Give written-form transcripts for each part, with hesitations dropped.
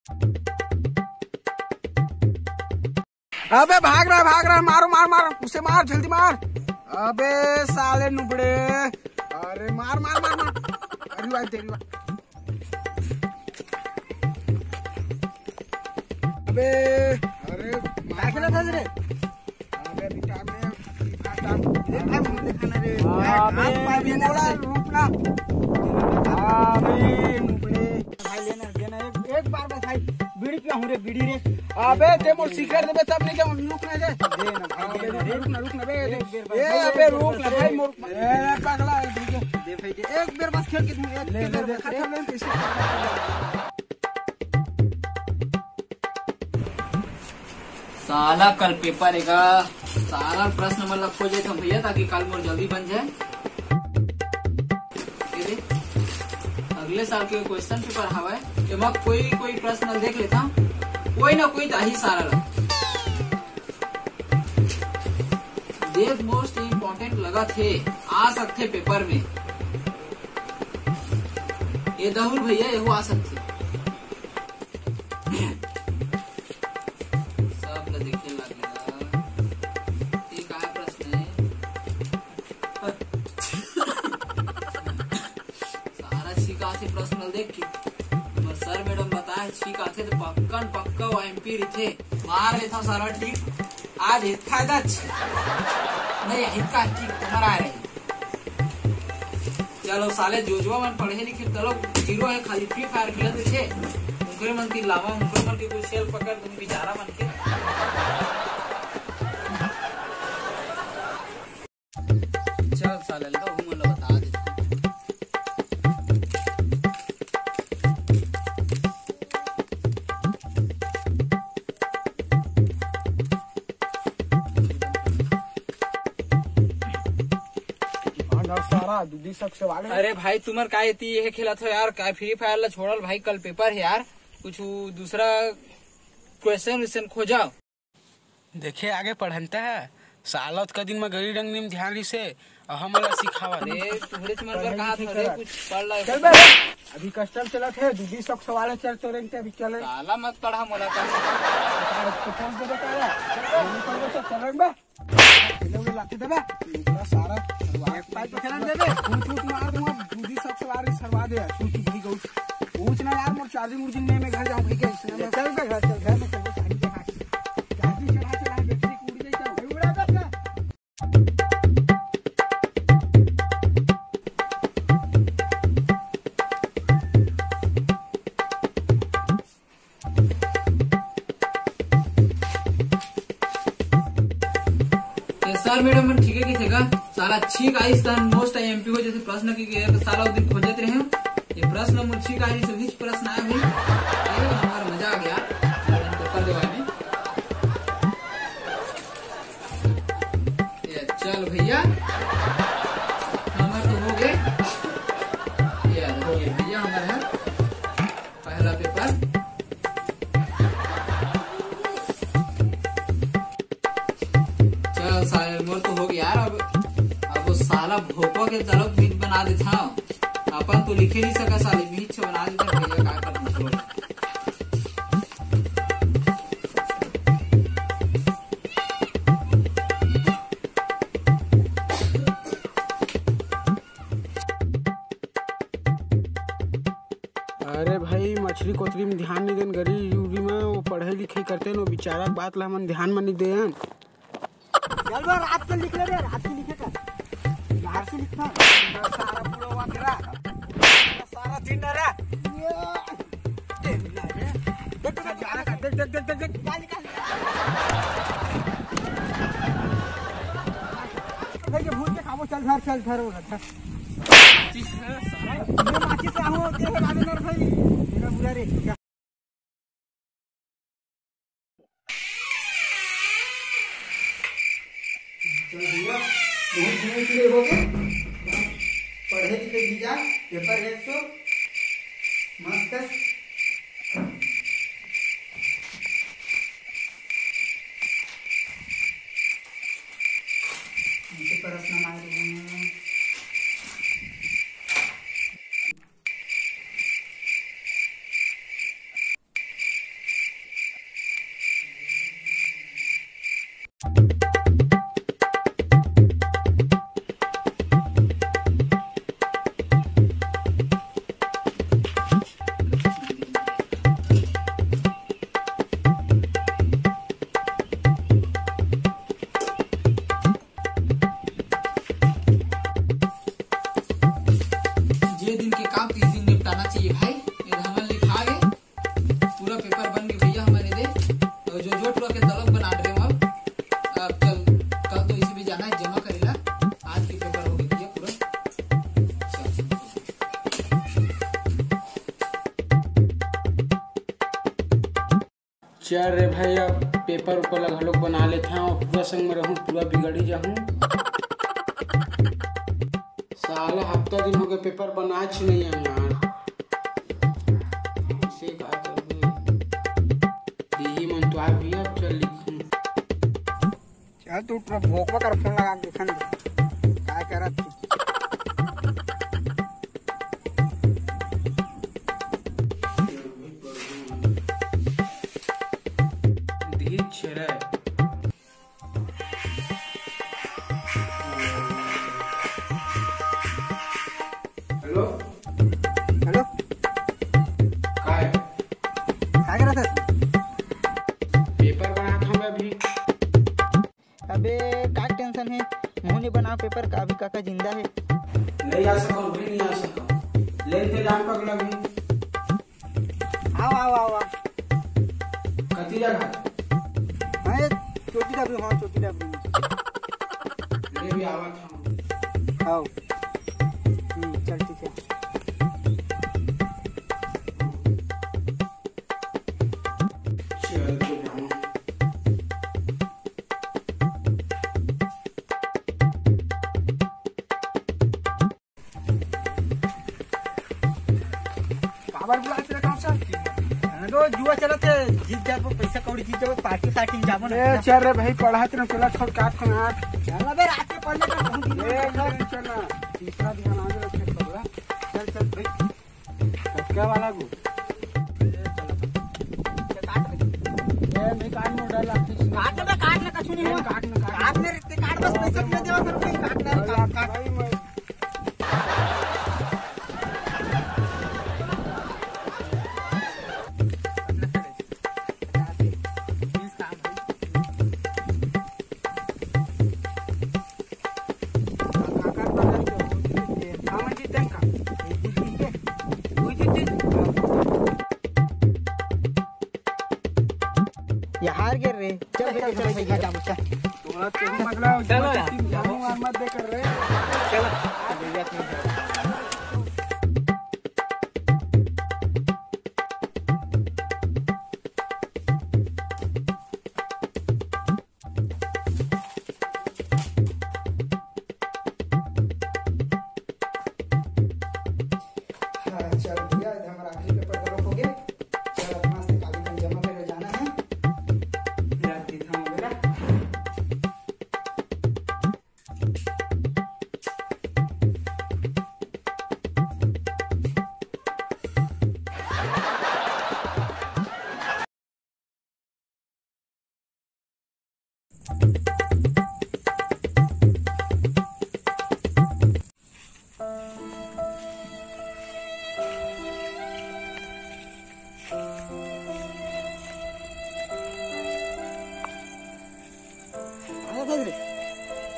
अबे भाग रहा है, मारो मार मार, उसे मार, जल्दी मार। अबे साले नुबड़े, अरे मार मार मार मार, तेरी बात। अबे अरे क्या खेला था रे? अबे बेटा एक बार बस भाई, बीड़ी पिया हूँ रे, बीड़ी रे। अबे दे मोर सिगरेट देबे तब नहीं क्या रुक ना दे, रुक ना बे, अबे रुक ना भाई मोर, ए पागला दे भाई, एक बेर बस खेल के ले खत्म नहीं पैसे। साला कल पेपर हैगा, सारा प्रश्न मतलब खोजे थे भैया ताकि कल मोर जल्दी बन जाए। अगले साल के क्वेश्चन पेपर हवा है, कोई प्रश्न देख लेता हूँ, कोई ना कोई तो ही सारा लगा। देख मोस्ट इम्पोर्टेंट लगा थे, आ सकते पेपर में, ये दहुर भैया ये आ सकते सब ल देखे लगेगा। ये का प्रश्न है, सारा छिका से प्रश्न देख के सर मैडम बताए ठीक आथे तो पक्का वो एमपी रहे मार लेता सारा ठीक। आज हित फायदा नहीं, हित का ठीक तुम्हारा आ रही। चलो साले जोजवा मन पढ़े लिखे चलो जीरो है, खाली फ्री फायर खेलते थे, उनके मन की लावा, उनके मन की कोई शेल पकड़ तुम बेचारा मन के। चल साले लगा घूम लो बता दे। अरे भाई तुम्हार का ये खेला था यार, का फ्री फायर ला छोड़ल भाई, कल पेपर है यार, कुछ दूसरा क्वेश्चन खोजाओ। देखे आगे पढ़नता है, सालत का दिन में गरी रंग निम ध्यान री से हमारा सिखावा। अरे तुम्हारे तुम्हारे कहा था रे कुछ पढ़ ला, चल बे अभी कस्टम चला थे, दूधी सब सवाल चल तो रंग अभी चले साला मत पढ़ा मोला का फोन दे बता नहीं पढ़ो तो चल रंग बे खेलोगे लाते दे बे सारा एक पाइप पे खेलन दे बे, छूट मार दूंगा, दूधी सब सवाल सरवा दे, छूट भी गऊ पूछ ना यार, मोर चार्जिंग उर्जिंग नहीं, मैं घर जाऊं भाई के इसने में चल बे, घर में चल गाड़ी के पास चार्जिंग चला बैटरी उड़ गई तो भाई उड़ा दे। सर मैडम ठीक है कि साला ठीक आई मोस्ट एमपी हो जैसे प्रश्न की साला दिन खोजते रहे, ये प्रश्न मुझे ठीक आई से प्रश्न आया भाई, हमारा मजा आ गया पेपर देवा में। चल भैया हमारे तो हो गए, ये भैया हमारा है पहला पेपर। चल साले मोर तो हो गया यार, अब साला भोपा के तरफ बीच बना देता, अपन तो लिखे नहीं सका, साले बीच बना देता भैया, क्या करना छोड़। अरे भाई मछली कोतरी में ध्यान नहीं देन, गरी यूरी में वो पढ़े लिखे करते न, बेचारा बात ला मन ध्यान में नहीं देन। चल बे रात को लिख ले रे, रात को लिखेगा बाहर से लिखना, सारा पूरा हुआ तेरा सारा दिन रे, देख जाना का देख देख देख देख निकाल भाई के भूत के खामो, चल घर हो रहा सारा ये माची से आऊं देख राजेंद्र भाई मेरा बुरा रे। हो गए पढ़े लिखे भी जा, पेपर है तो मस्त प्रश्न मांगे। चाहिए भाई, ये हमन लिखा गए पूरा पेपर बन गए भैया हमारे दे। और जो पूरा के दलक बना रहे हो अब कल तो इसे भी जाना है जमा करेला। आज के पेपर हो गए भैया पूरा। चल रे भाई, अब पेपर ऊपर लगा लोग बना लेते हैं और पूरा संग में रहूं, पूरा बिगड़ ही जाऊं। साला हफ्ता दिन हो गए पेपर बनाए नहीं है यार। चल तू भोकवा कर फोन लगा के खन क्या करत तू। धीरे छरे हेलो हेलो काय क्या करत है? पेपर बना था मैं अभी। अबे का टेंशन है, मुंह नहीं बनाओ पेपर का, अभी काका जिंदा है। नहीं आ सका, भी नहीं आ सका, लेन थे जान पक लगी। आओ आओ आओ आओ। कती जगह हाँ छोटी डबरी, हाँ छोटी डबरी ले भी आवा था। आओ चल ठीक है। चल तो जाऊं। बाबर बुला तेरा काम सा तो जुआ चला थे, जीत जाबो पैसा कौड़ी जीत जाबो, पार्टी साटी जाबो ना। ए चल रे भाई, पढ़ा तेरा चला छोड़ काट खाना। चल बे रात के पढ़ने का बहुत दिन ए चल तीसरा दिन आगे रखे पड़ा। चल चल भाई क्या वाला गो ए मैं काट में डाला काट ले कछु नहीं हुआ। काट ले रिश्ते काट, बस पैसा दे देवा कर कोई काट ले काट भाई। मैं हार गिर रे। चल चल चल भैया जाओ चल। तोरा तो मतलब चलो जाऊं मार मत दे कर रे। चल भैया तुम चल भैया हमारा आखिरी पेपर करो हो गया। चल अपना से कागज जमा करे जाना है। रात था मेरा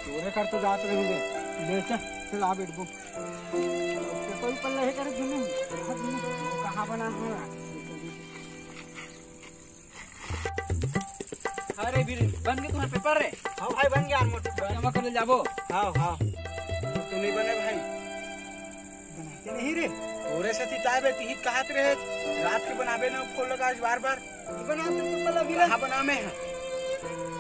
तोरे कर तो जात रहेंगे ले चल आ बैठ गो। कोई पल्ले है कर दिन कहाँ बना हुआ। अरे वीर बन गए तुम्हारे पेपर रे? हाँ भाई बन गया मोटू जमा कर ले जाबो। हाँ हाँ तू नहीं बने भाई? बनाते नहीं रे ओरे से थी ताए बेटी हित कहत रहे रात के बनाबे ना खोल लगा आज बार बार बनाते तो पल्ला भी कहाँ बनामे है।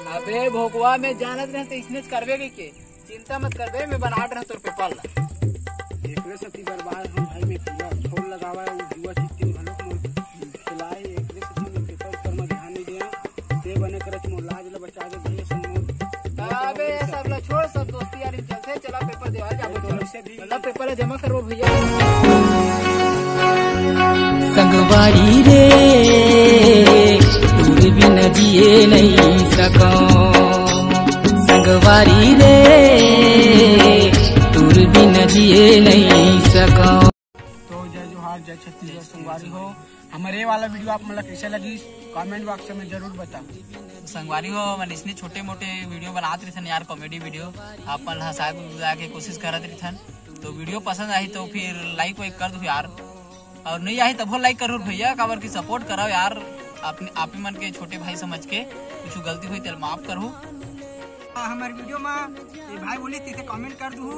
अबे भोगवा में जानत रहे तो इसने करबे के चिंता मत करबे, मैं बना रहा तोर पेपर ला। एकरे सती बर्बाद हम भाई में किया छोड़ लगावा जुआ चित्ती भलो को खिलाए। एकरे सती में पेपर पर में ध्यान नहीं दिया ते बने करत मोर लाज ल बचा दे भैया संग। अबे सब ला छोड़, सब दोस्ती यारी चलते चला पेपर देवा जाबो। तो ऐसे भी मतलब पेपर ला जमा करो भैया। संगवारी रे दूर भी न जिए नहीं सका। संगवारी रे तोर बिन जिए नहीं सको। तो जय जोहार, जय छत्तीसगढ़ संगवारी हो। हमारे वाला वीडियो आप मतलब कैसे लगी कमेंट बॉक्स में जरूर बताओ। संगवारी हो मन इसने छोटे मोटे वीडियो बनाते रहते यार, कॉमेडी वीडियो आप मन हंसा के कोशिश करते रहते। तो वीडियो पसंद आई तो फिर लाइक वाइक कर दो यार, और नहीं आई तब लाइक करो भैया, काबर की सपोर्ट कराओ यार। अपने आप ही मन के छोटे भाई समझ के कुछ गलती हुई तो माफ करो। हमारे वीडियो में ये भाई बोली तीसे कमेंट कर दू,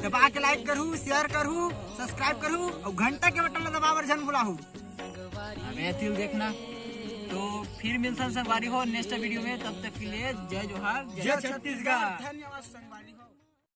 दबा के लाइक करू, शेयर करू, सब्सक्राइब करू और घंटा के बटन दबावर जन बुलाहू। हमें तिल देखना। तो फिर मिलता संगवारी हो नेक्स्ट वीडियो में, तब तक के लिए जय जोहार, जय छत्तीसगढ़। धन्यवाद संगवारी।